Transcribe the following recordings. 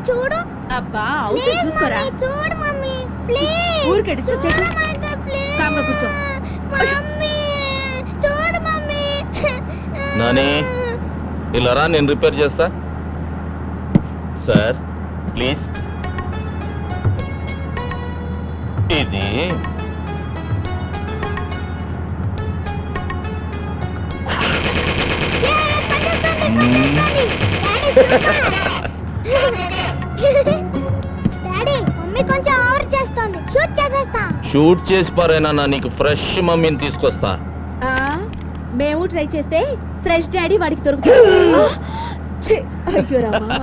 చూడు. అబ్బా అవుతే చూసుకోరా. చూడు మమ్మీ ప్లీజ్. ఊరికెడిస్తే కామ్గా కూర్చో. మమ్మీ చూడు మమ్మీ. నాని ఇలా రా, నేను రిపేర్ చేస్తా. Sir please. ఇది డాడీ మమ్మీ కొంచెం ఓవర్ చేస్తుంది. షూట్ చేసేస్తా. షూట్ చేసి పారేనా, నీకు ఫ్రెష్ మమ్మీని తీసుకొస్తా. మేము ట్రై చేస్తే ఫ్రెష్ డాడీ వాడికి దొరుకుతుంది. అయ్యో రామా.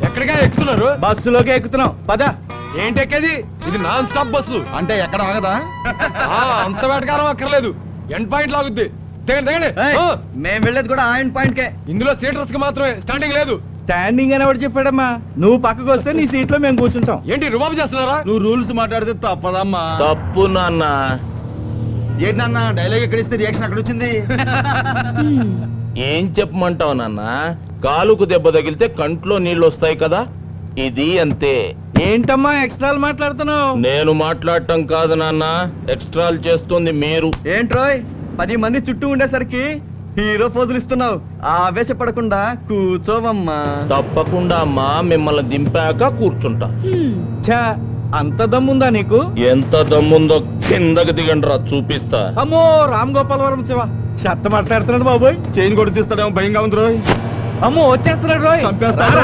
ఎక్కడిగా ఎక్కుతున్నారు? బస్సులోకి ఎక్కుతున్నాం పద. ఏంటి ఎక్కేది? ఇది నాన్ స్టాప్ బస్సు. అంటే ఎక్కడ ఆగదా? అంత వేటకారం అక్కర్లేదు, ఎండ్ పాయింట్ లాగుద్ది. దిగండి దిగండి. మేము వెళ్ళేది కూడా ఆ ఎండ్ పాయింట్ కే. ఇందులో సీటర్స్ కి మాత్రమే, స్టాండింగ్ లేదు. స్టాండింగ్ అని ఎవరు చెప్పాడమ్మా? నువ్వు పక్కకు వస్తే నీ సీట్ లో మేము కూర్చుంటాం. ఏంటి రుబాబు చేస్తున్నారా? నువ్వు రూల్స్ మాట్లాడితే తప్పదమ్మా. తప్పు నాన్న. ఏంటన్నా డైలాగ్ ఎక్కడిస్తే రియాక్షన్ అక్కడ వచ్చింది? ఏం చెప్పమంటావు నాన్న? కాలుకు దెబ్బ తగిలితే కంట్లో నీళ్ళు వస్తాయి కదా, ఇది అంతే. ఏంటమ్మా ఎక్స్ట్రాలు మాట్లాడుతున్నావు? నేను మాట్లాడటం కాదు నాన్న, ఎక్స్ట్రాలు చేస్తుంది మీరు. ఏంట్రోయ్ 10 మంది చుట్టూ ఉండేసరికి హీరో పోజులు ఇస్తున్నావు. ఆవేశపడకుండా కూర్చోవమ్మా. తప్పకుండా అమ్మా, మిమ్మల్ని దింపాక కూర్చుంటా. ఛా, అంత దమ్ముందా నీకు? ఎంత దమ్ముందో కిందకి దిగండిరా, చూపిస్తా. అమ్మో రామ్ గోపాలవరం శివ షర్ట్ మాట్లాడుతున్నాడు బాబోయ్. చైన్ కొట్టి తీస్తాడేమో భయంగా ఉంది రోయ్. అమ్మో వచ్చేస్తున్నాడు రోయ్. చంపేస్తాడు.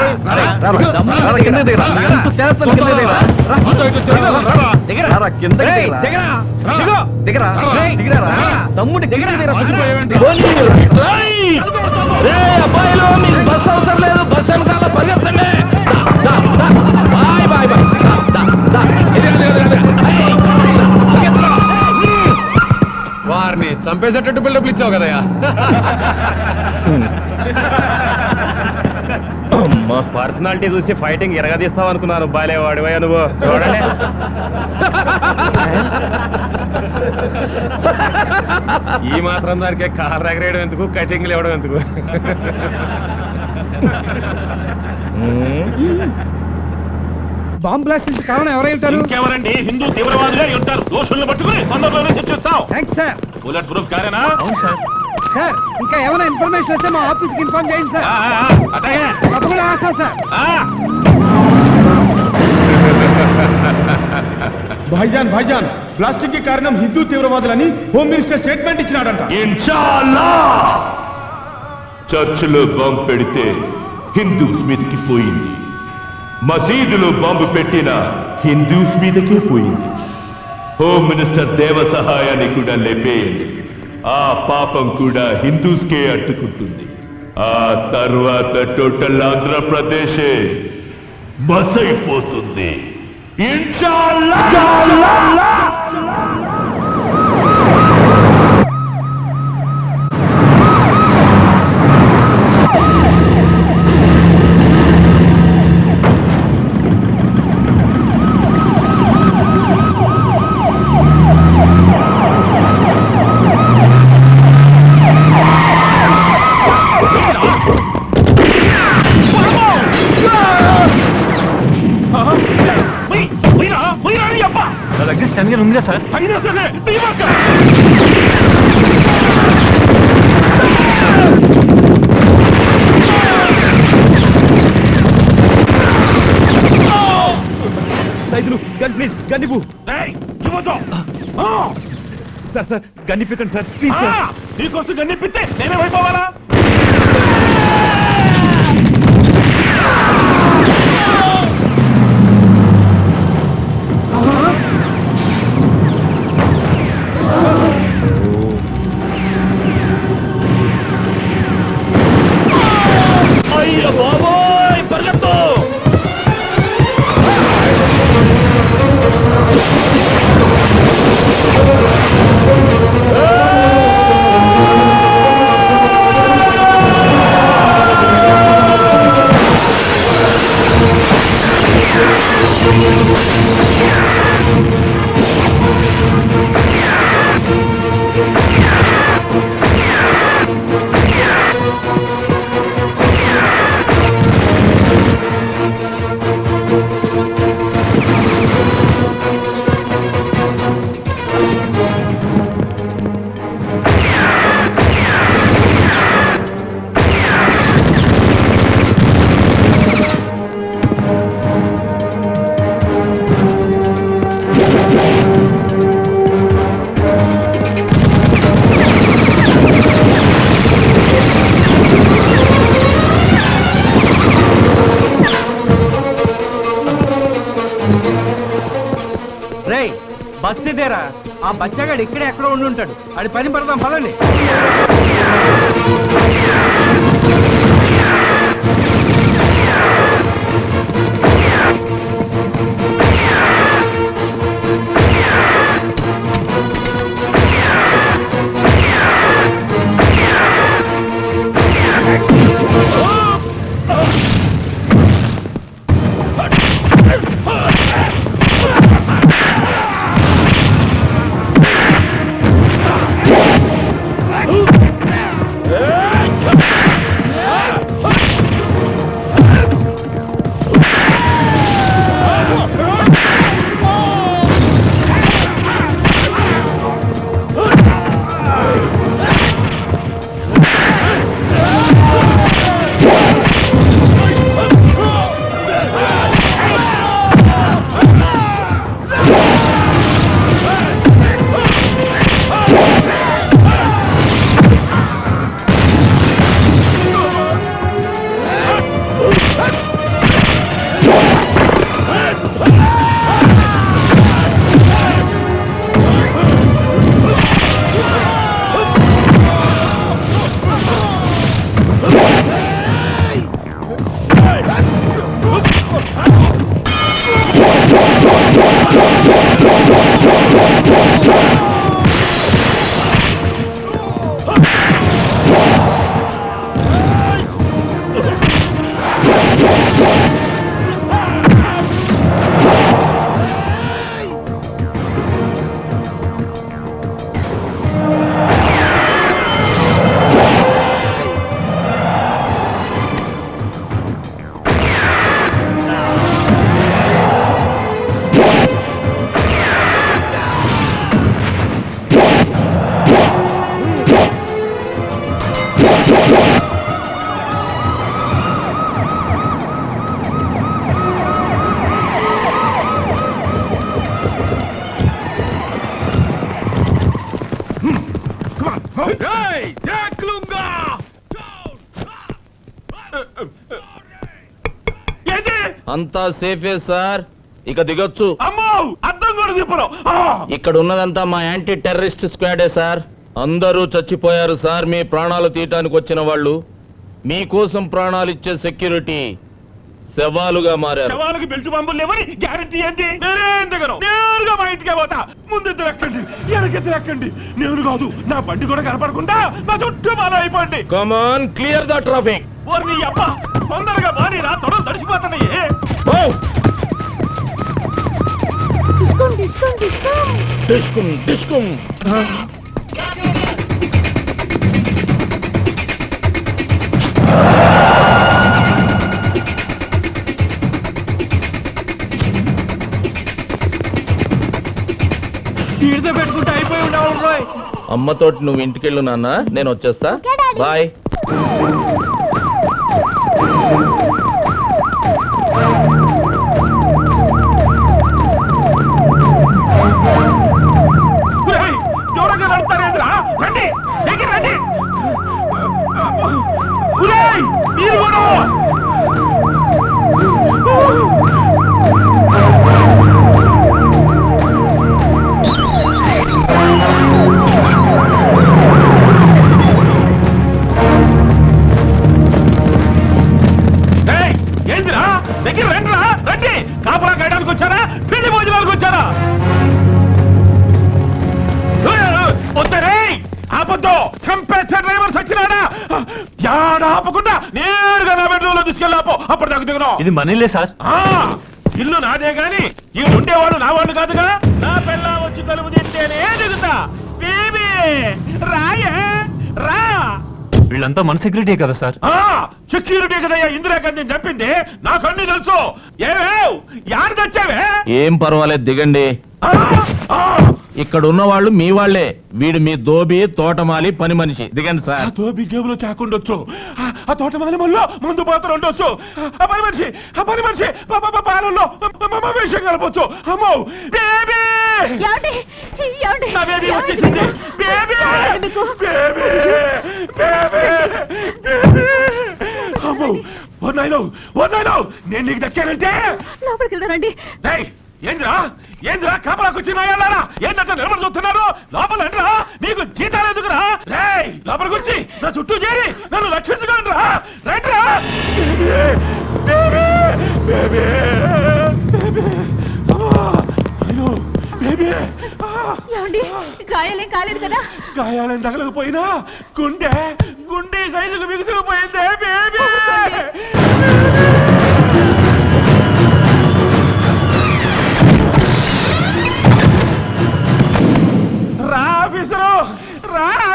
అబ్బాయిలో మీకు బస్ అవసరం లేదు, బస్ వెనకాల పరిగెత్తండి. వారిని చంపేసేటట్టు బిల్డప్లు ఇచ్చావు కదయ్యా. పర్సనాలిటీ చూసి ఫైటింగ్ ఎరగదీస్తావు అనుకున్నాను. బాలేవాడివయ్యా నువ్వు. చూడండి ఈ మాత్రం దానికే కార్ ఎగరేయడం ఎందుకు, కటింగ్లు ఇవ్వడం ఎందుకు? బాంబ్ బ్లాస్ట్ కారణం ఎవరై ఉంటారు? ఇంకెవరండి? హిందూ తీవ్రవాదులే ఉంటారు. దోషుల్ని పట్టుకుని తొందరలోనే శిక్షిస్తాం. Thanks sir. బుల్లెట్ ప్రూఫ్ కారేనా? అవును సార్. సార్ ఇంకా ఏమైనా ఇన్ఫర్మేషన్ వస్తే మా ఆఫీస్ కి ఇన్ఫార్మ్ చేయండి సార్. అట్లాగే. తప్పకుండా రాస్తాం సార్. భాయిజాన్ భాయిజాన్, బ్లాస్టింగ్ కి కారణం హిందూ తీవ్రవాదులని హోమ్ మినిస్టర్ స్టేట్మెంట్ ఇచ్చినాడంట. ఇన్షాల్లా. చర్చిలో బాంబు పెడితే హిందూస్ మీదకి పోయింది, మసీదులో బాంబు పెట్టిన హిందూస్ మీదకే పోయింది. హోమ్ మినిస్టర్ దేవ సహాయాన్ని కూడా లేపేయండి, ఆ పాపం కూడా హిందూస్కే అట్టుకుంటుంది. ఆ తర్వాత టోటల్ ఆంధ్రప్రదేశే బస్ అయిపోతుంది. ఇన్షాల్లా. ఉందిగా సార్. అయినా సరే సైదులు గన్ ప్లీజ్, గన్ ఇవ్వు. సార్ సార్ గన్ ఇప్పించండి సార్ ప్లీజ్ సార్. నీకోసం గన్నిప్పితే నేనే అయిపోవాలా? అయ్య బాబోయ్, పరిగెత్తు. ఆ బచ్చగాడు ఇక్కడే ఎక్కడో ఉండి ఉంటాడు. అది పని పడదాం పదండి. అంతా సేఫే సార్, ఇక దిగొచ్చు. అమ్మో అర్థం కూడా చెప్పరు. ఇక్కడ ఉన్నదంతా మా యాంటీ టెర్రరిస్ట్ స్క్వాడే సార్. అందరూ చచ్చిపోయారు సార్. మీ ప్రాణాలు తీయటానికి వచ్చిన వాళ్ళు, మీకోసం ప్రాణాలు ఇచ్చే సెక్యూరిటీ శవాలుగా మారారు. శవాలకి బెల్ట్ బాంబులు లేవని గ్యారెంటీ ఏంటి? నేనేం దిగను, నేరుగా మా ఇంటికే పోతా. ముందు ఎక్కండి, వెనకెత్తి ఎక్కండి. నేను కాదు, నా బండి కూడా కనపడకుండా నా చుట్టూ మాల అయిపోండి. Come on, clear the traffic. ఓర్ని అబ్బా, తొందరగా మారిరా, తొడలు తడిసిపోతున్నాయి. డిస్కుమ్ డిస్కుమ్. ఈడితో పెట్టుకుంటే అయిపోయి ఉండవు రోయ్. అమ్మతోటి నువ్వు ఇంటికెళ్ళు నాన్న, నేను వచ్చేస్తా. Okay, Daddy. బాయ్. దూరంగా నడుపుతారేంద్రా? రండి, దగ్గర రండి. ఉరేయ్, మీరు కూడా ఏందిరా? దగ్గర రండిరా, రండి. కాపలా కాయడానికి వచ్చారా, పెళ్లి భోజనాలకు వచ్చారా? వద్దరే, ఆపద్దు. చంపేస్తే డ్రైవర్ సచ్చినాడా? యాడ ఆపకుండా నేరుగా నా బెడ్రూమ్ లో తీసుకెళ్ళాపో. అప్పుడు నాకు దిగను. ఇది మనీలే సార్. ఇల్లు నాదే గాని ఈ ఉండేవాడు నా వాడు కాదుగా. నా పిల్ల వచ్చి తలుపు తింటేనే దిగుతా. బేబీ రాయే రా. వీళ్ళంతా మన సెక్యూరిటీ కదా సార్. సెక్యూరిటీ కదయ్యా ఇందిరాగాంధీ చెప్పింది. నాకు అన్ని తెలుసు. ఏమేవ్ యారు తెచ్చావే? ఏం పర్వాలేదు, దిగండి. ఇక్కడ ఉన్న వాళ్ళు మీ వాళ్లే. వీడు మీ దోబి, తోటమాలి, పని మనిషి. దిగండి సార్. దోబి జేబులో చాకుండొచ్చు, ఆ తోటమాలి మళ్ళీ ముందు పాత్ర ఉండొచ్చు, ఆ పని మనిషి పాలల్లో విషయం కలపొచ్చు. అమ్మో బేబీ, నా బేబీ వచ్చేసింది. Baby baby baby. అమ్మో వన్నాయిలో నేను నీకు దక్కానంటే లోపలికి వెళ్దారండి. ఏంద్రా ఏంద్రా కాపలాకొచ్చి నాయాలారా ఏంటంటే నిలబడి చూస్తున్నారు లోపల రా మీకు జీతాలు ఎందుకురా రేయ్ లోపలికి వచ్చి నా చుట్టూ చేరి నన్ను రక్షించుకోండి రా రైట్రా అయ్యో బేబీ ఏమండి గాయాలేం కాలేదు కదా? గాయాలను తగలకపోయినా గుండె గుండె సైజుకు బిగుసుకుపోయిందే బేబీ రా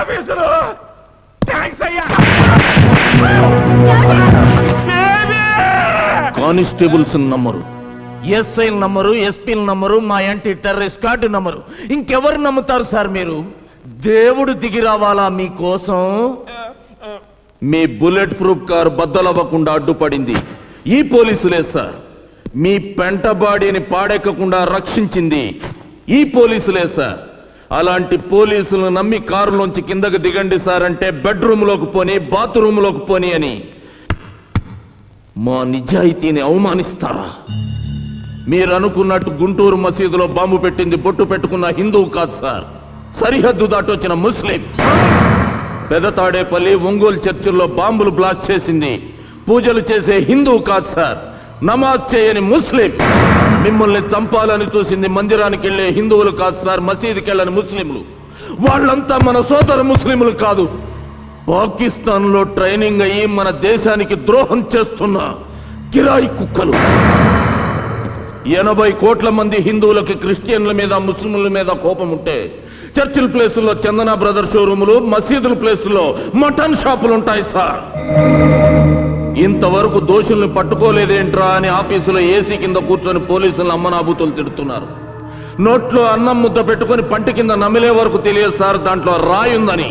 ఆఫీసరు థ్యాంక్స్ అయ్యా constables number, SI number, SP number, మా యాంటీ టెర్రరిస్ట్ కార్డు నంబరు, ఇంకెవరు నమ్ముతారు సార్ మీరు? దేవుడు దిగి రావాలా మీకోసం? మీ బుల్లెట్ ప్రూఫ్ కారు బద్దలవ్వకుండా అడ్డుపడింది ఈ పోలీసులే సార్. మీ పెంట బాడీని పాడెక్కకుండా రక్షించింది ఈ పోలీసులే సార్. అలాంటి పోలీసులను నమ్మి కారులోంచి కిందకు దిగండి సార్ అంటే బెడ్రూమ్లోకి పోని, బాత్రూంలోకి పోని అని మా నిజాయితీని అవమానిస్తారా? మీరు అనుకున్నట్టు గుంటూరు మసీదులో బాంబు పెట్టింది బొట్టు పెట్టుకున్న హిందువు కాదు సార్, సరిహద్దు దాటొచ్చిన ముస్లిం. పెదతాడేపల్లి, ఒంగోలు చర్చిల్లో బాంబులు బ్లాస్ట్ చేసింది పూజలు చేసే హిందువు కాదు సార్, నమాజ్ చేయని ముస్లిం. మిమ్మల్ని చంపాలని చూసింది మందిరానికి వెళ్లే హిందువులు కాదు సార్, మసీదుకి వెళ్ళని ముస్లింలు. వాళ్ళంతా మన సోదర ముస్లింలు కాదు, పాకిస్తాన్ లో ట్రైనింగ్ అయ్యి మన దేశానికి ద్రోహం చేస్తున్న కిరాయి కుక్కలు. 80 కోట్ల మంది హిందువులకి క్రిస్టియన్ల మీద, ముస్లింల మీద కోపం ఉంటే చర్చిల ప్లేసుల్లో చందన బ్రదర్ షోరూములు, మసీదుల ప్లేసుల్లో మటన్ షాపులు ఉంటాయి సార్. ఇంతవరకు దోషుల్ని పట్టుకోలేదేంట్రా అని ఆఫీసులో ఏసీ కింద కూర్చొని పోలీసులను అమ్మనాబూతులు తిడుతున్నారు. నోట్లో అన్నం ముద్ద పెట్టుకుని పంటి కింద నమిలే వరకు తెలియదు సార్ దాంట్లో రాయుందని.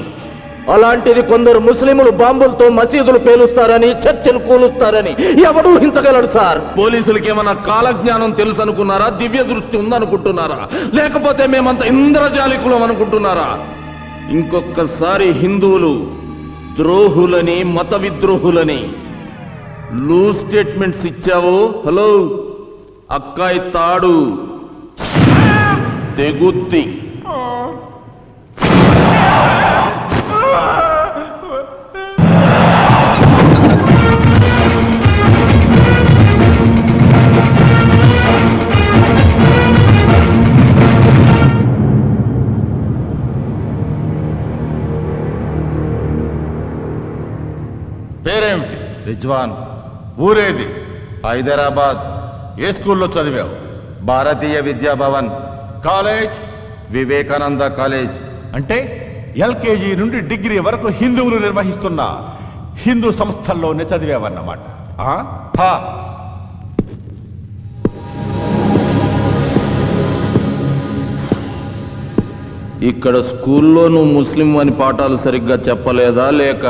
అలాంటిది కొందరు ముస్లింలు బాంబులతో మసీదులు పేలుస్తారని, చర్చలు కూలుస్తారని ఎవడూ హించగలడు సార్. పోలీసులకి ఏమన్నా కాలజ్ఞానం తెలుసు అనుకున్నారా? దివ్య దృష్టి ఉందనుకుంటున్నారా? లేకపోతే మేమంతా ఇంద్రజాలికులం అనుకుంటున్నారా? ఇంకొకసారి హిందువులు ద్రోహులని, మత విద్రోహులని లూజ్ స్టేట్మెంట్స్ ఇచ్చావు, హలో అక్కాయి తాడు తెగుద్ది. పేరేమిటి? రిజ్వాన్. ఊరేది? హైదరాబాద్. ఏ స్కూల్లో చదివావు? భారతీయ విద్యా భవన్. కాలేజ్? వివేకానంద కాలేజ్. అంటే ఎల్కేజీ నుండి డిగ్రీ వరకు హిందువులు నిర్వహిస్తున్న హిందూ సంస్థల్లోనే చదివావన్నమాట. ఇక్కడ స్కూల్లో నువ్వు ముస్లిం అని పాఠాలు సరిగ్గా చెప్పలేదా, లేక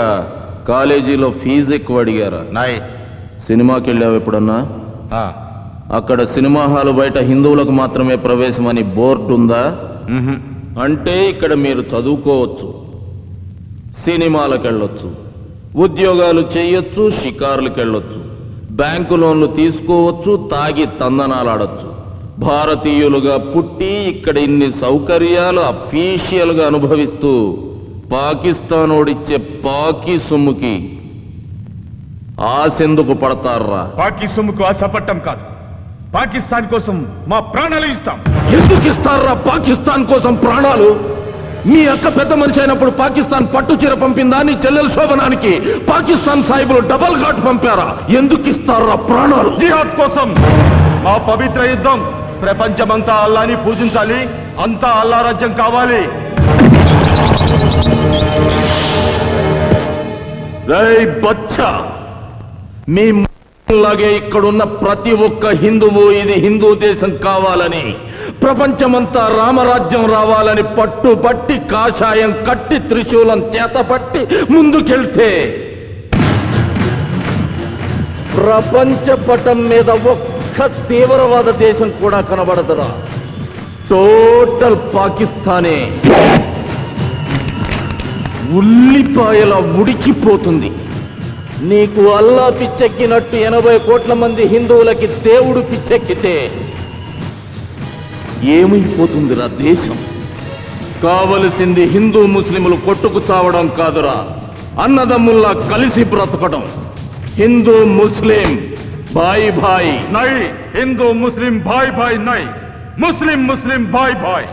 కాలేజీలో ఫీజు ఎక్కువ అడిగారా? నాయ్. సినిమాకి వెళ్ళావు ఎప్పుడన్నా? అక్కడ సినిమా హాలు బయట హిందువులకు మాత్రమే ప్రవేశం అని బోర్డు ఉందా? అంటే ఇక్కడ మీరు చదువుకోవచ్చు, సినిమాలకు వెళ్ళొచ్చు, ఉద్యోగాలు చేయొచ్చు, షికారులకు వెళ్ళొచ్చు, బ్యాంకు లోన్లు తీసుకోవచ్చు, తాగి తందనాలాడొచ్చు. భారతీయులుగా పుట్టి ఇక్కడ ఇన్ని సౌకర్యాలు అఫీషియల్గా అనుభవిస్తూ పాకిస్తాన్ ఓడిచ్చే పాకి సొమ్ముకి ఆశెందుకు పడతారా? పాకి సొమ్ముకు ఆశపట్టం కాదు, పాకిస్తాన్ కోసం మా ప్రాణాలు ఇస్తాం. ఎందుకు ఇస్తారా పాకిస్తాన్ కోసం ప్రాణాలు? మీ అక్క పెద్ద మనిషి అయినప్పుడు పాకిస్తాన్ పట్టు చీర పంపిందా? నీ చెల్లెల శోభనానికి పాకిస్తాన్ సాహిబులు డబల్ ఘాట్ పంపారా? ఎందుకు ఇస్తారా ప్రాణాలు? జిహాద్ కోసం. మా పవిత్ర యుద్ధం. ప్రపంచమంతా అల్లాని పూజించాలి, అంతా అల్లా రాజ్యం కావాలి. రేయ్ బచ్చా, మీ లాగే ఇక్కడున్న ప్రతి ఒక్క హిందువు ఇది హిందూ దేశం కావాలని, ప్రపంచమంతా రామరాజ్యం రావాలని పట్టుబట్టి కాషాయం కట్టి త్రిశూలం చేతపట్టి ముందుకెళ్తే ప్రపంచ పటం మీద ఒక్క తీవ్రవాద దేశం కూడా కనబడదురా. టోటల్ పాకిస్తానే ఉల్లిపాయల ఉడికిపోతుంది. నీకు అల్లా పిచ్చెక్కినట్టు 80 కోట్ల మంది హిందువులకి దేవుడు పిచ్చెక్కితే ఏమైపోతుందిరా దేశం? కావలసింది హిందూ ముస్లింలు కొట్టుకు చావడం కాదురా, అన్నదమ్ముల్లా కలిసి బ్రతకడం. హిందూ ముస్లిం భాయ్ భాయ్ నై హిందూ ముస్లిం భాయ్ భాయ్ నై ముస్లిం ముస్లిం భాయ్ భాయ్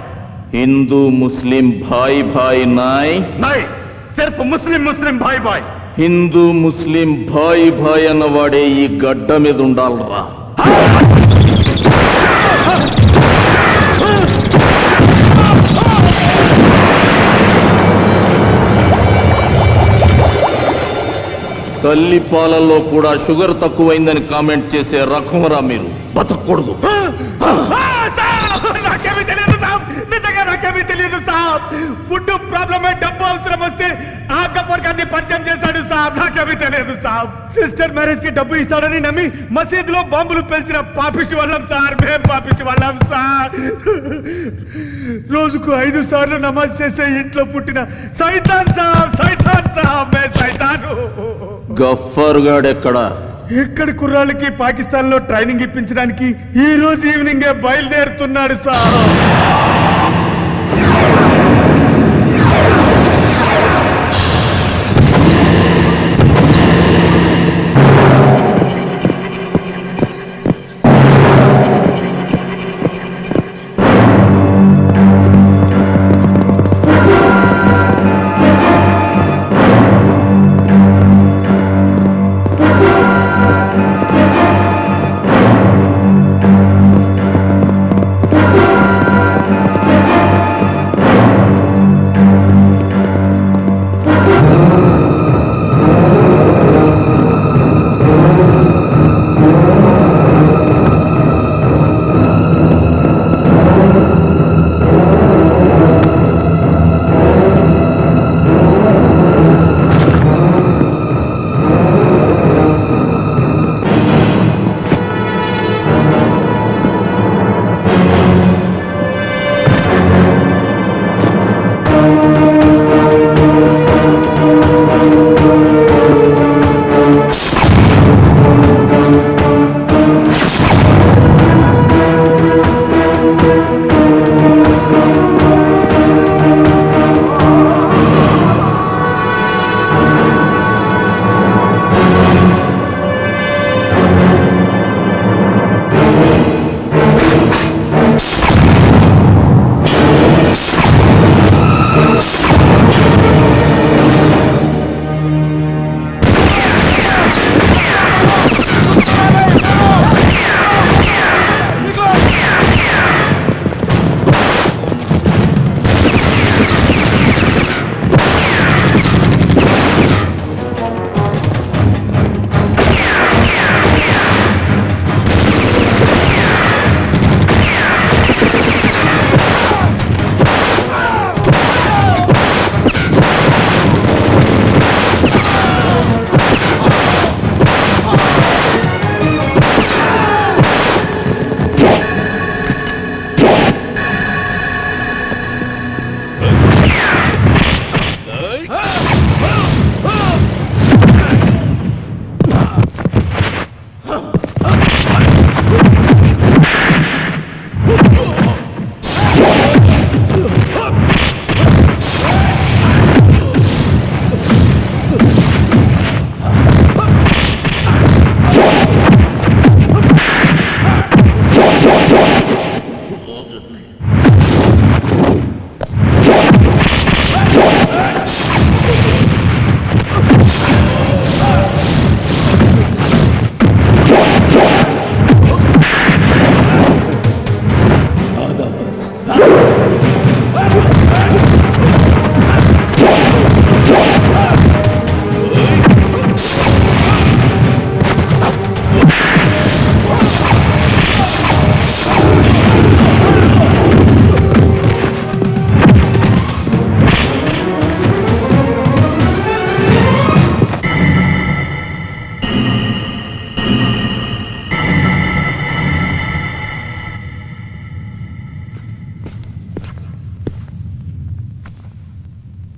హిందూ ముస్లిం భాయ్ భాయ్ నాయ్ నై సిర్ఫ్ ముస్లిం ముస్లిం భాయ్ భాయ్ హిందూ ముస్లిం భాయ్ భాయ్ అన్నవాడే ఈ గడ్డ మీద ఉండాలరా. తల్లి పాలల్లో కూడా షుగర్ తక్కువైందని కామెంట్ చేసే రకమరా మీరు. బతకూడదు. నాకేమీ తెలియదు సాబ్, నిజంగా నాకేమీ తెలియదు సాబ్. ఫుడ్ ప్రాబ్లమే, డబ్బు అవసరం వస్తే ఆ గబ్బర్ గారిని పరిచయం చేశాడు సాబ్. నాకేమీ తెలియదు సాబ్. సిస్టర్ మ్యారేజ్ కి డబ్బు ఇస్తాడని నమ్మి మసీదులో బాంబులు పేల్చిన పాపిష్టి వాళ్ళం సార్. మేం పాపిష్టి వాళ్ళం సార్. రోజుకు 5 సార్లు నమాజ్ చేసే ఇంట్లో పుట్టిన సైతాన్ సాబ్. సైతాన్ సాబ్, మే సైతాను. గఫ్ఫర్ గాడెక్కడా? ఎక్కడి కుర్రాళ్ళకి పాకిస్తాన్ లో ట్రైనింగ్ ఇప్పించడానికి ఈ రోజు ఈవినింగే బయలుదేరుతున్నాడు సార్.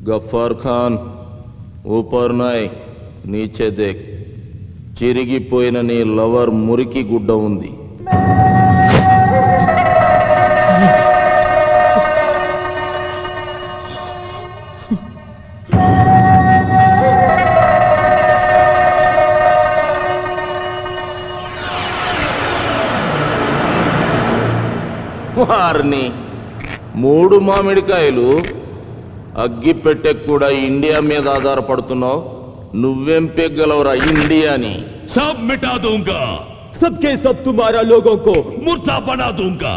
गफ्फार खान ऊपर नाय नीचे देख చిరిగిపోయిన నీ లవర్ మురికి గుడ్డ ఉంది. వారిని 3 మామిడికాయలు అగ్గి పెట్టె కూడా ఇండియా మీద ఆధారపడుతున్నావు. నువ్వేం పెగ్గలవరా ఇండియాని? सब मिटा दूंगा, सबके सब तुम्हारा लोगों को मुर्दा बना दूंगा.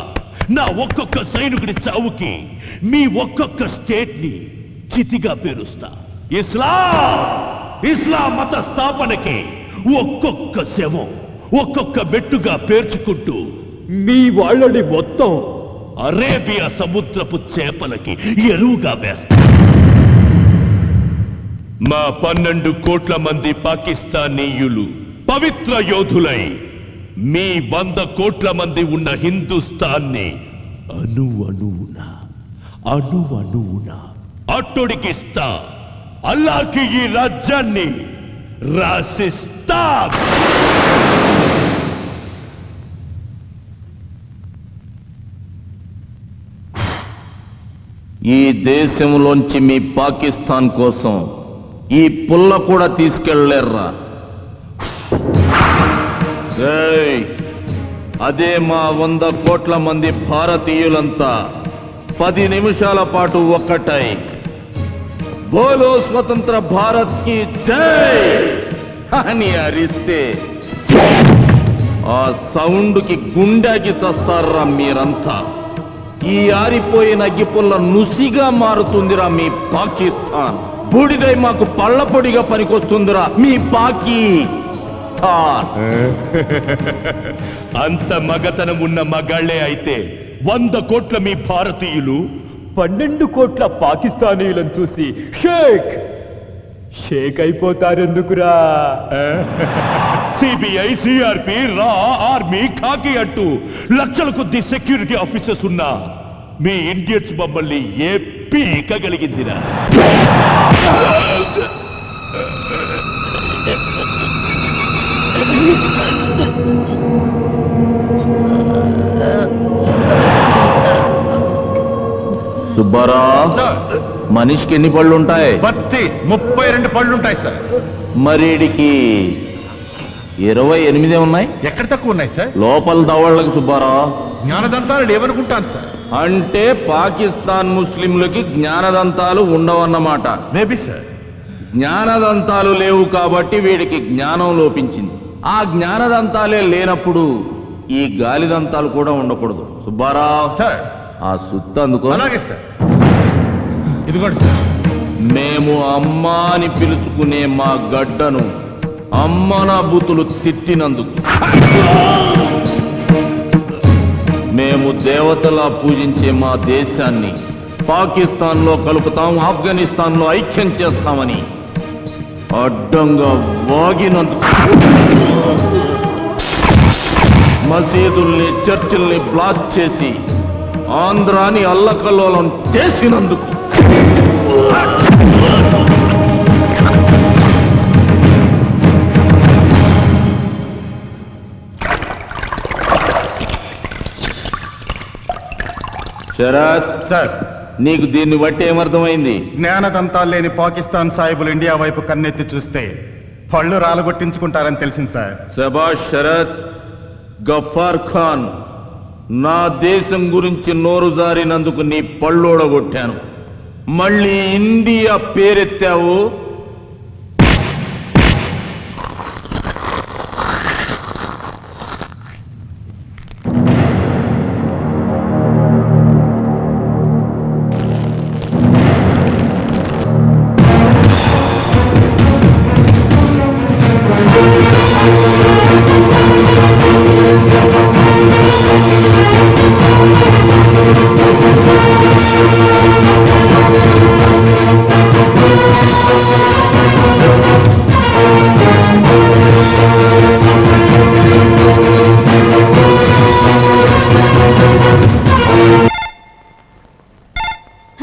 నా ఒక్కొక్క సైనికుడి చావుకి మీ ఒక్కొక్క స్టేట్ ని చితిగా పేరుస్తా. ఇస్లాం మత స్థాపనకి ఒక్కొక్క శవం ఒక్కొక్క మెట్టుగా పేర్చుకుంటూ మీ వాళ్ళని మొత్తం అరేబియా సముద్రపు చేపలకి ఎరువుగా వేస్తా. మా 12 కోట్ల మంది పాకిస్తానీయులు పవిత్ర యోధులై మీ 100 కోట్ల మంది ఉన్న హిందుస్థాన్ని అణువణువున అట్టొడికిస్తా. అల్లాహ్కి ఈ రాజ్యాన్ని రాసిస్తా. ఈ దేశంలోంచి మీ పాకిస్తాన్ కోసం ఈ పుల్ల కూడా తీసుకెళ్లేర్రా. ఏయ్, అదే మా 100 కోట్ల మంది భారతీయులంతా 10 నిమిషాల పాటు ఒక్కటై బోలో స్వతంత్ర భారత్ కి జై అని అరిస్తే ఆ సౌండ్కి గుండెకి చస్తారా మీరంతా. ఈ ఆరిపోయిన అగ్గిపుల్ల నుసిగా మారుతుందిరా మీ పాకిస్తాన్. బూడిదై మాకు పళ్ళపొడిగా పనికొస్తుందిరా మీ పాకిస్తాన్. అంత మగతనం ఉన్న మగాళ్లే అయితే 100 కోట్ల మీ భారతీయులు 12 కోట్ల పాకిస్తానీయులను చూసి షేక్ అయిపోతారెందుకురా? సిబిఐ, సిఆర్పి, రా, ఆర్మీ, ఖాకీ అంటూ లక్షల కొద్ది సెక్యూరిటీ ఆఫీసర్స్ ఉన్నా మీ ఇండియన్స్ మమ్మల్ని ఏ పీకగలిగిందిరా? సుబ్బారా, మనిషికి ఎన్ని పళ్ళు ఉంటాయి? 32 పళ్ళు ఉంటాయి సార్. మరీడికి 28 ఉన్నాయి. ఎక్కడ తక్కువ ఉన్నాయి సార్? లోపల దవళ్ళకి సుబ్బారా. జ్ఞానదంతాలు ఏమనుకుంటాను సార్? అంటే పాకిస్తాన్ ముస్లింలకి జ్ఞానదంతాలు ఉండవన్నమాట. Maybe sir. జ్ఞానదంతాలు లేవు కాబట్టి వీడికి జ్ఞానం లోపించింది. ఆ జ్ఞానదంతాలే లేనప్పుడు ఈ గాలిదంతాలు కూడా ఉండకూడదు. సుబ్బారా సార్, ఆ సుత్త అందుకో. అలాగే సార్. ఇదిగోండి సార్. మేము అమ్మ అని పిలుచుకునే మా గడ్డను అమ్మనా బూతులు తిట్టినందుకు, మేము దేవతలా పూజించే మా దేశాన్ని పాకిస్తాన్లో కలుపుతాం, ఆఫ్ఘనిస్తాన్లో ఐక్యం చేస్తామని అడ్డంగా వాగినందుకు, మసీదుల్ని చర్చిల్ని బ్లాస్ట్ చేసి ఆంధ్రాని అల్లకల్లోలం చేసినందుకు, శరత్ సార్, నీకు దీన్ని బట్టి ఏమర్థమైంది? జ్ఞానదంతాలు లేని పాకిస్తాన్ సాహిబులు ఇండియా వైపు కన్నెత్తి చూస్తే పళ్ళు రాలగొట్టించుకుంటారని తెలిసింది సార్. శబాష్ శరత్. గఫార్ ఖాన్, నా దేశం గురించి నోరు జారినందుకు నీ పళ్ళోడగొట్టాను. మళ్ళీ ఇండియా పేరెత్తావు,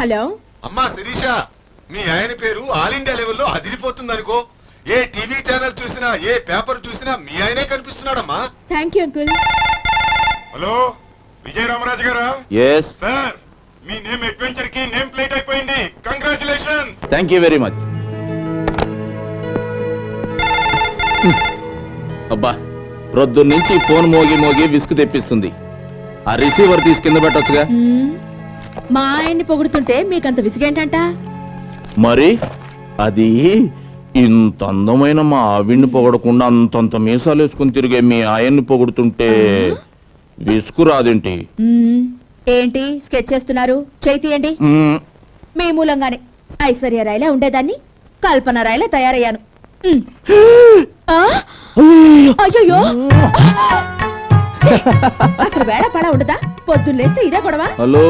హలో అమ్మా శిరీష, మీ ఆయన పేరు ఆల్ ఇండియా లెవెల్లో అదిరిపోతుంది అనుకో. ఏ టీవీ ఛానల్ చూసినా, ఏ పేపర్ చూసినా మీ ఆయనే కనిపిస్తున్నాడమ్మా. Thank you uncle. Hello, Vijaya Ramaraju గారా? ఎస్ సార్, మీ నేమ్ అడ్వెంచర్ కి నేమ్ ప్లేట్ అయిపోయింది. Congratulations. Thank you very much. అబ్బా, ప్రొద్దున్నుంచి ఫోన్ మోగి మోగి విసుగు తెప్పిస్తుంది. ఆ రిసీవర్ తీసి కింద పెట్టొచ్చుగా. మా ఆయన్ని పొగుడుతుంటే మీకంత విసిగేంటంట? మరి అది ఇంత అందమైన మా ఆవిడ్ని పొగడకుండా అంతంత మీసాలు వేసుకుని తిరిగే మీ ఆయన్ని పొగుడుతుంటే విసుగు రాదేంటి? ఏంటి స్కెచ్ చేస్తున్నారు? చేయి తీయండి. మీ మూలంగానే ఐశ్వర్య రాయలా ఉండేదాన్ని కల్పన రాయలా తయారయ్యాను. అయ్యో అసలు వేళ పడా ఉండదా? పొద్దున్న లేస్తే ఇదే గొడవ. హలో,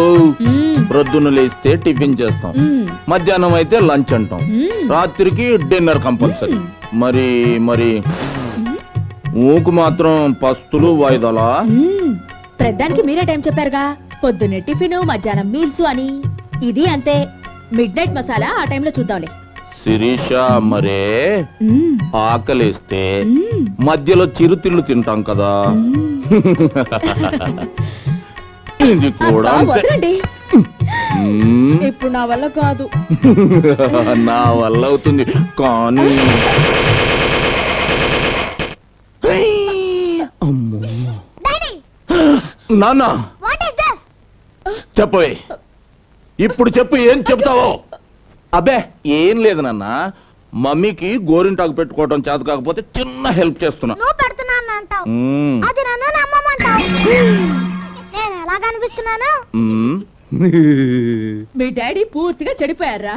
ప్రొద్దున లేస్తే టిఫిన్ చేస్తాం, మధ్యాహ్నం అయితే లంచ్ అంటాం, రాత్రికి డిన్నర్ కంపల్సరీ. మరి మరి ఊకు మాత్రం పస్తులు వాయిదాలా? ప్రద్దానికి మీరే టైం చెప్పారుగా, పొద్దున్నే టిఫిన్ మధ్యాహ్నం మీల్స్ అని. ఇది అంతే, మిడ్ నైట్ మసాలా ఆ టైంలో చూద్దాంలే. శిరీష, మరే ఆకలేస్తే మధ్యలో చిరుతిళ్ళు తింటాం కదా, ఇది కూడా అంతే. వదలండి, ఇప్పుడు నా వల్ల కాదు. నా వల్ల అవుతుంది కానీ అమ్మో. నాన్న చెప్పవే, ఇప్పుడు చెప్పు, ఏం చెప్తావో? అబ్బే ఏం లేదు నాన్న, మమ్మీకి గోరింటాకు పెట్టుకోవడం చేత కాకపోతే చిన్న హెల్ప్ చేస్తున్నా. నువ్వు పెడుతున్నాను అంటావు, అది నన్ను నమ్మమంటావు. నేను ఎలా కనిపిస్తున్నాను? మీ డాడీ పూర్తిగా చెడిపోయారా?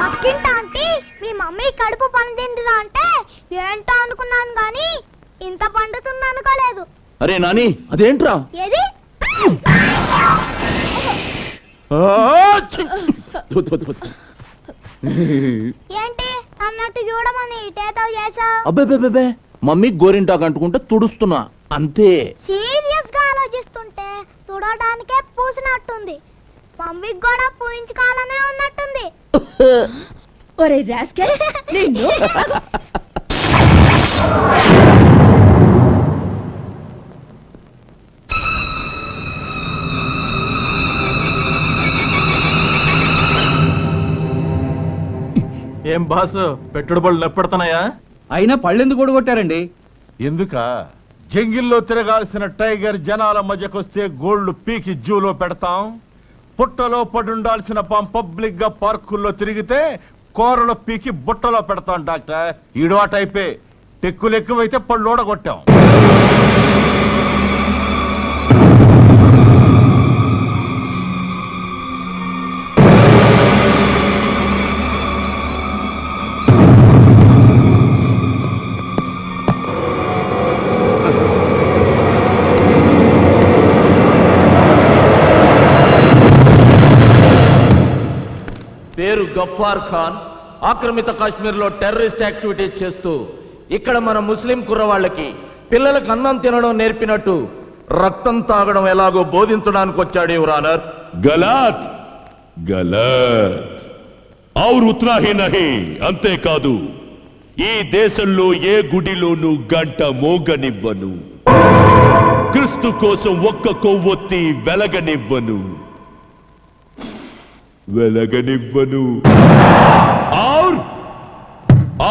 పక్కింటి ఆంటీ మీ మమ్మీ కడుపు పండిందిరా అంటే ఏంటో అనుకున్నాను గాని ఇంత పండుతుంది అనుకోలేదు. అరే నాని, అదేంట్రా? ఏది? ఏంటి అన్నట్టు చూడమని ఇటేతో చేసావు? అబ్బే, మమ్మీ గోరింటాకు అంటుకుంటే తుడుస్తున్నా అంతే. సీరియస్ గా ఆలోచిస్తుంటే తుడవడానికే పూసినట్టుంది. మమ్మీకి కూడా పూయించుకోవాలనే ఉన్నట్టుంది. ఒరే రాస్కెల్, నిన్ను ఏం బాసు, పెట్టుడు బళ్ళు నెప్పెడుతున్నాయా? అయినా పళ్ళెందుకు కూడగొట్టారండి? ఎందుక జంగిల్లో తిరగాల్సిన టైగర్ జనాల మధ్యకొస్తే గోల్డ్ పీకి జూలో పెడతాం, పుట్టలో పడుండాల్సిన పాం పబ్లిక్ గా పార్కుల్లో తిరిగితే కూరలో పీకి బుట్టలో పెడతాం డాక్టర్. ఈడు ఆ టైపే, టెక్కులు ఎక్కువైతే పళ్ళు ఓడగొట్టాం. పేరు గఫార్ ఖాన్, ఆక్రమిత కాశ్మీర్ లో టెర్రరిస్ట్ యాక్టివిటీస్ చేస్తూ ఇక్కడ మన ముస్లిం కుర్రవాళ్ళకి పిల్లలకు అన్నం తినడం నేర్పినట్టు రక్తం తాగడం ఎలాగో బోధించడానికి వచ్చాడు యువర్ ఆనర్. గలత్ గలత్ ఔర్ ఉత్నా హీ నహీ, అంతేకాదు ఈ దేశంలో ఏ గుడిలోనూ గంట మోగనివ్వను, క్రీస్తు కోసం ఒక్క కొవ్వొత్తి వెలగనివ్వను.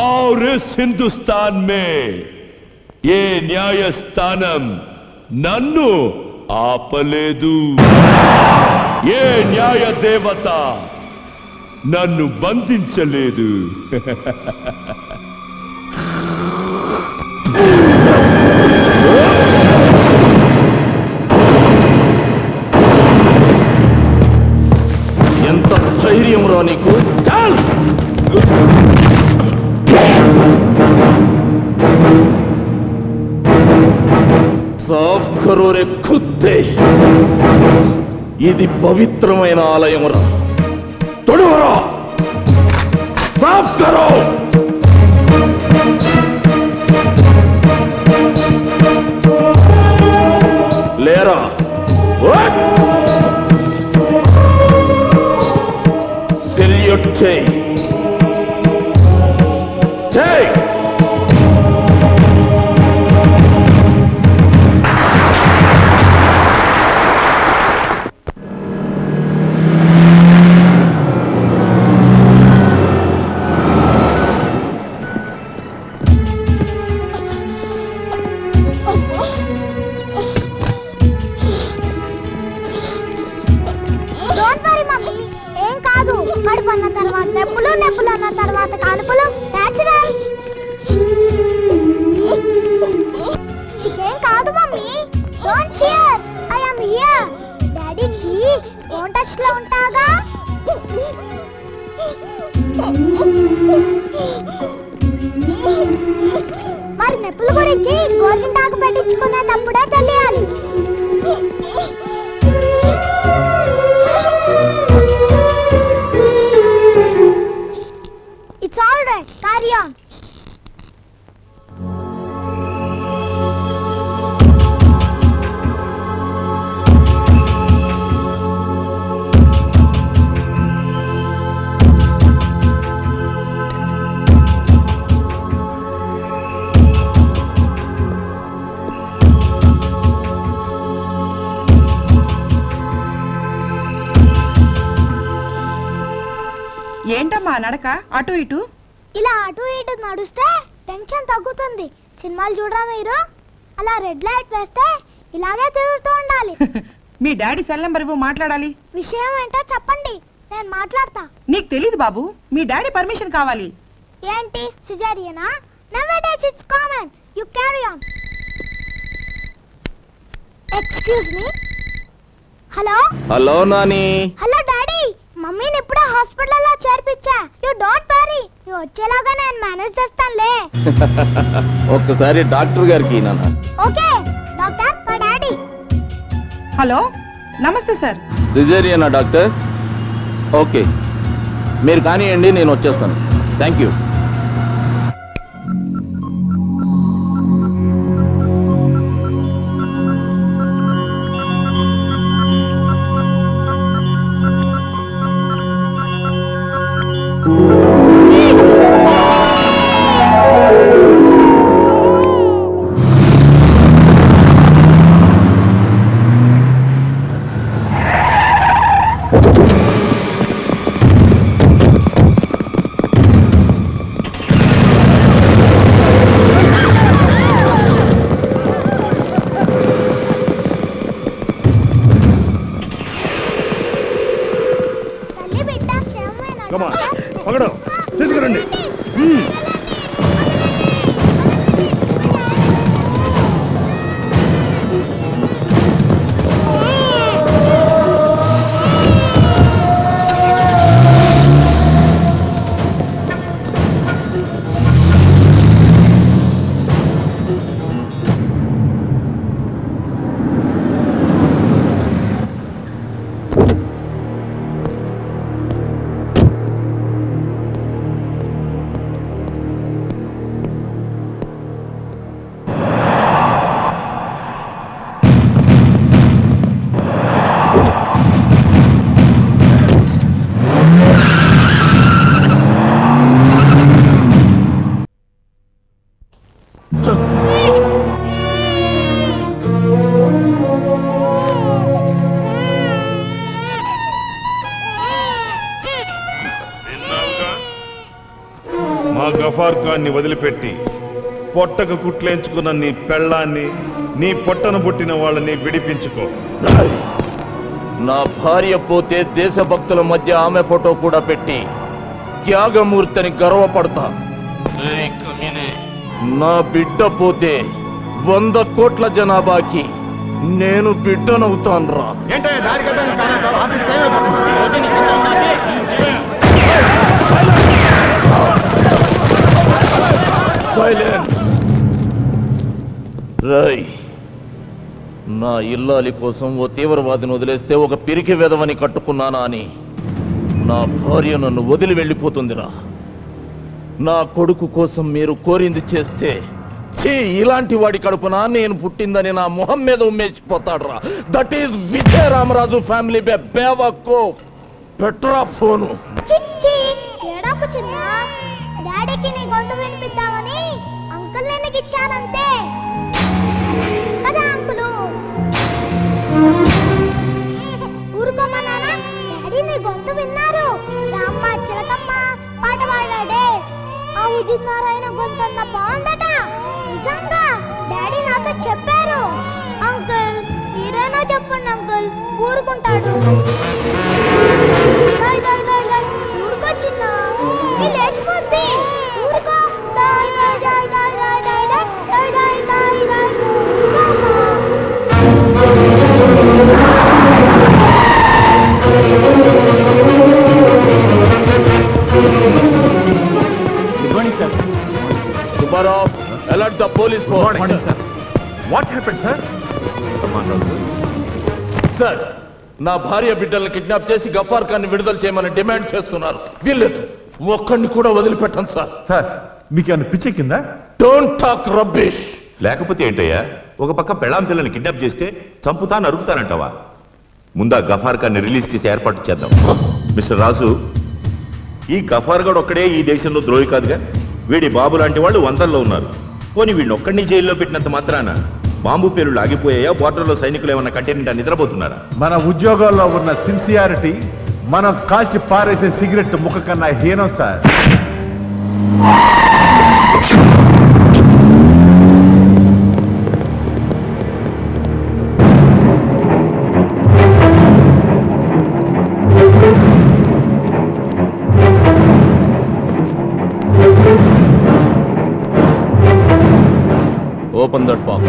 और इस हिंदुस्तान में ये न्यायस्थानम नन्नु ఆపలేదు, ఏ న్యాయ దేవత నన్ను బంధించలేదు. ఎంత ధైర్యం రా నీకు? చాల్ సాఫ్ కరో రే ఖుద్దే, ఇది పవిత్రమైన ఆలయం రా, తొడవరా, సాఫ్ కరో. లేరా, సెల్యూట్ చేయి, చేయి. డోంట్ వరీ మమ్మీ, ఏం కాదు. కడుపు అన్న తర్వాత నొప్పులు, నొప్పులు అన్న తర్వాత కానుపులు, నేచురల్. నీకేం కాదు mummy, don't fear, I am here. డాడీకి ఫోన్ టచ్ లో ఉంటాగా. మరి నొప్పుల గురించి గోరింటాకు పెట్టించుకునేటప్పుడే తెలియాలి. It's all right. Carry on. ఏంటమ్మా నడక అటు ఇటు? ఇలా అటు ఇటు నడుస్తే టెన్షన్ తగ్గుతుంది. సినిమాలు చూడరా మీరు? అలా రెడ్ లైట్ వేస్తే ఇలాగే తిరుగుతూ ఉండాలి. మీ డాడీ సెల్ నెంబర్ ఇవ్వు, మాట్లాడాలి. విషయం ఏంటో చెప్పండి, నేను మాట్లాడతా. నీకు తెలీదు బాబు, మీ డాడీ పర్మిషన్ కావాలి. ఏంటి సిజేరియనా? Nowadays it's common. You carry on. Excuse me. Hello hello Nani. Hello daddy, మమ్మీని ఇప్పుడే హాస్పిటల్లో చేర్పించా. యు డోంట్ వరీ, నువ్వు వచ్చేలాగా నేను మేనేజ్ చేస్తానులే. ఒక్కసారి డాక్టర్ గారికి నాన్న. ఓకే డాక్టర్, మా డాడీ. హలో, నమస్తే సార్. సిజేరియనా డాక్టర్? ఓకే, మీరు కానివ్వండి, నేను వచ్చేస్తాను. Thank you. తల్లి బిడ్డ క్షేమమేనా Come on, డాక్టర్? పగడు, తీసుకురండి. మా గఫార్ ఖాన్ని వదిలిపెట్టి పొట్టకు కుట్లేంచుకున్న నీ పెళ్ళాన్ని, నీ పొట్టను పుట్టిన వాళ్ళని విడిపించుకో. నా భార్య పోతే దేశభక్తుల మధ్య ఆమె ఫోటో కూడా పెట్టి త్యాగమూర్తిని గర్వపడతా. నా బిడ్డ పోతే 100 కోట్ల జనాభాకి నేను బిడ్డనవుతాన్రా. సైలెన్స్. రై, నా ఇల్లాలి కోసం ఓ తీవ్రవాదిని వదిలేస్తే ఒక పిరికి వెధవని కట్టుకున్నానా అని నా భార్య నన్ను వదిలి వెళ్ళిపోతుందిరా. నా కొడుకు కోసం మీరు కోరింది చేస్తే ఇలాంటి వాడి కడుపున నేను పుట్టిందని నా మొహం మీద ఉమ్మేసిపోతాడురా. That is Vijaya Ramaraju family బేవకో. పెట్రా ఫోను. చిచ్చి ఏడాపు చిన్న, డాడీకి నీ గొంతు వినిపిద్దామని అంకుల్ నేను ఇచ్చానంతే కదా అంకులు. ఊరుకోమన్నానా? డాడీ నీ గొంతు విన్నారు. రామ్మ చిలకమ్మ పాట పాడాడే, ఆ ఉదిత్ నారాయణ గొంతు అన్న బాగుందట. నిజంగా డాడీ నాతో చెప్పారు. అంకుల్ మీరే మీరైనా చెప్పండి అంకుల్, ఊరుకుంటాడు. దాయ్ దాయ్ దాయ్ దాయ్, ఊరుకో చిన్న, మీ లేచిపోద్ది. ఊరుకో. దాయ్ దాయ్ దాయ్ దాయ్ దాయ్ దాయ్ దాయ్ దాయ్ దాయ్ దాయ్ దాయ్. Good morning sir. Subbarao, alert the police force. Morning sir. What happened sir? Sir, నా భార్య బిడ్డల్ని కిడ్నాప్ చేసి గఫార్ ఖాన్ విడుదల చేయమని డిమాండ్ చేస్తున్నారు. వీల్లేదు, ఒక్కడిని కూడా వదిలిపెట్టను సార్. సార్ మీకు ఏమైనా పిచ్చే కింద? Don't talk rubbish. లేకపోతే ఏంటయ్యా, ఒక పక్క పెళ్ళాం పిల్లని కిడ్నాప్ చేస్తే చంపుతా నరుకుతానంటావా? ముందా గఫార్ ఖాన్ని రిలీజ్ చేసి ఏర్పాటు చేద్దాం. మిస్టర్ రాజు, ఈ గఫార్ గడ్ ఒక్కడే ఈ దేశంలో ద్రోహి కాదుగా. వీడి బాబు లాంటి వాళ్ళు వందల్లో ఉన్నారు. పోనీ వీడిని ఒక్కడిని జైల్లో పెట్టినంత మాత్రాన బాంబు పేలుళ్ళు ఆగిపోయాయా? బోర్డర్లో సైనికులు ఏమన్నా కంటైనెంట్ నిద్రపోతున్నారా? మన ఉద్యోగాల్లో ఉన్న సిన్సియారిటీ మనం కాల్చి పారేసే సిగరెట్ ముక్క కన్నా హీనం sir. Open that box.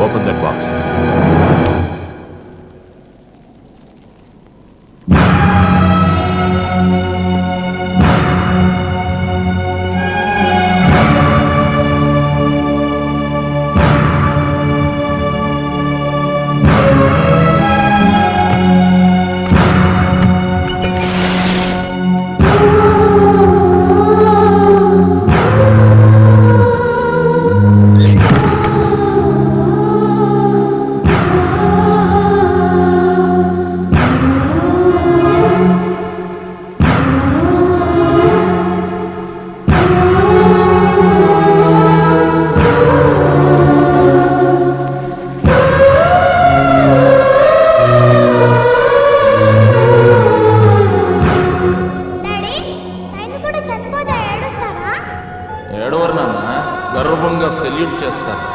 Open that box. Daddy, సైనికుడు చనిపోతే ఏడుస్తారా? ఏడవరు నాన్న, గర్వంగా సెల్యూట్ చేస్తారు.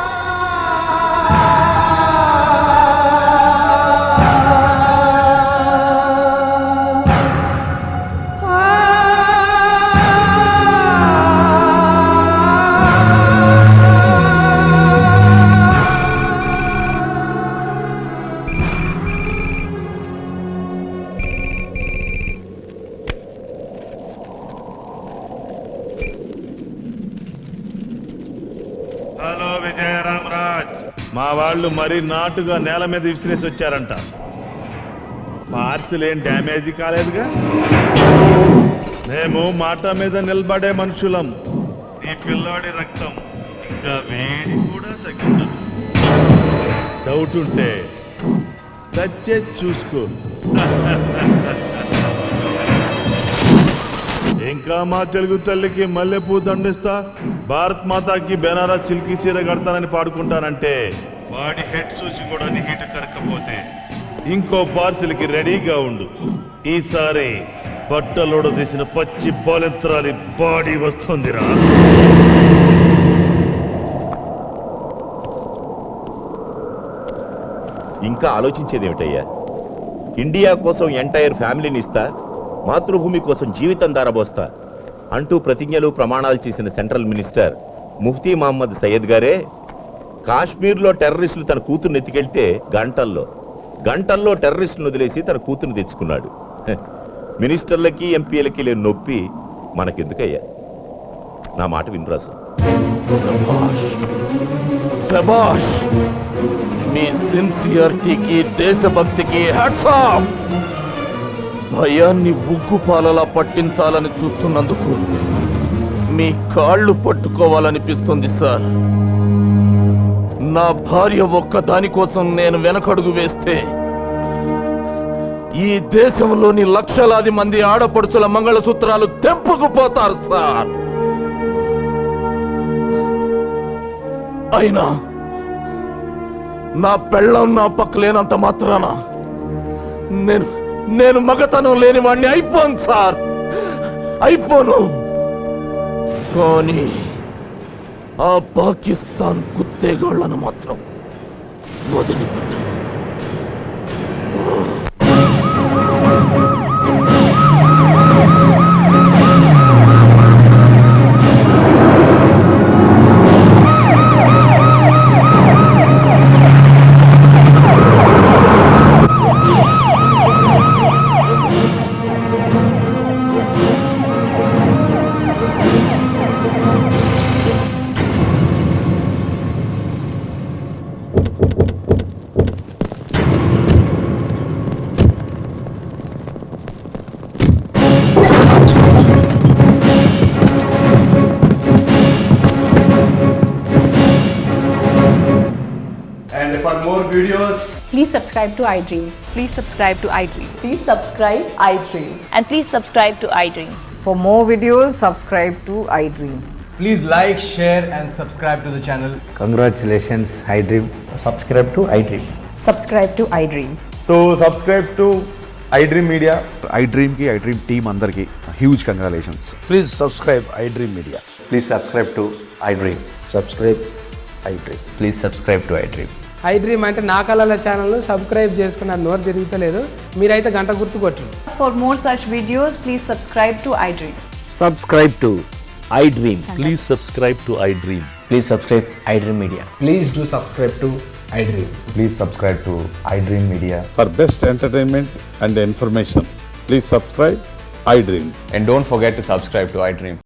హలో విజయరామరాజ్, మా వాళ్ళు మరీ నాటుగా నేల మీద విసిరేసి వచ్చారంట. పార్సిల్ ఏం డ్యామేజీ కాలేదుగా? మేము మాట మీద నిలబడే మనుషులం. ఈ పిల్లాడి రక్తం ఇంకా వేడి కూడా తగ్గింది. డౌట్ ఉంటే చచ్చే చూసుకో. ఇంకా మా తెలుగు తల్లికి మల్లెపూ దండిస్తా, భారత్ మాతాకి బెనారస్ సిల్కీ చీర కడతానని పాడుకుంటానంటే వాడి హెడ్ సూచి కూడా హీట్ కరకపోతే ఇంకో పార్సిల్కి రెడీగా ఉండు. ఈసారి బట్టలోడు తీసిన పచ్చి బాలెంత్రాలి బాడీ వస్తుందిరా. ఇంకా ఆలోచించేదేమిటయ్యా? ఇండియా కోసం ఎంటైర్ ఫ్యామిలీని ఇస్తా, మాతృభూమి కోసం జీవితం దారబోస్తా అంటూ ప్రతిజ్ఞలు ప్రమాణాలు చేసిన సెంట్రల్ మినిస్టర్ ముఫ్తీ మహమ్మద్ సయ్యద్ గారే కాశ్మీర్లో టెర్రరిస్టులు తన కూతుర్ని ఎత్తికెళ్తే గంటల్లో టెర్రరిస్టులను వదిలేసి తన కూతుర్ని తెచ్చుకున్నాడు. మినిస్టర్లకి ఎంపీలకి లేని నొప్పి మనకెందుకయ్యా? నా మాట వినరాసు. శభాష్, మీ సిన్సియారిటీకి దేశభక్తికి హ్యాట్స్ ఆఫ్. భయాన్ని ఉగ్గుపాలలా పట్టించాలని చూస్తున్నందుకు మీ కాళ్ళు పట్టుకోవాలనిపిస్తుంది సార్. నా భార్య ఒక్క దాని కోసం నేను వెనకడుగు వేస్తే ఈ దేశంలోని లక్షలాది మంది ఆడపడుచుల మంగళసూత్రాలు తెంపుకుపోతారు సార్. అయినా నా పెళ్ళం నా పక్క లేనంత మాత్రాన నేను మగతనం లేని వాడిని అయిపోను సార్, అయిపోను. కానీ ఆ పాకిస్తాన్ కుత్తేగాళ్లను మాత్రం వదిలిపెట్టను. And for more videos, Please subscribe to iDream. Please subscribe to iDream. Please subscribe iDream. And please subscribe to iDream. For more videos, subscribe to iDream. please like, share and subscribe to the channel. Congratulations, iDream. Subscribe to iDream. Subscribe to iDream. So subscribe to iDream Media. iDream ki iDream team andarki huge congratulations. Please subscribe iDream media. Please subscribe to iDream. Subscribe iDream. Please subscribe to iDream. iDream అంటే నా కళల channel subscribe చేసుకున్న నోరు తిరుగుతలేదు, మీరైతే గంట గుర్తు కొట్టండి. For more such videos, please subscribe to iDream. Subscribe to iDream. Please subscribe to iDream. Please subscribe iDream Media. Please do subscribe to iDream. Please subscribe to iDream Media. For best entertainment and information, please subscribe iDream. And don't forget to subscribe to iDream.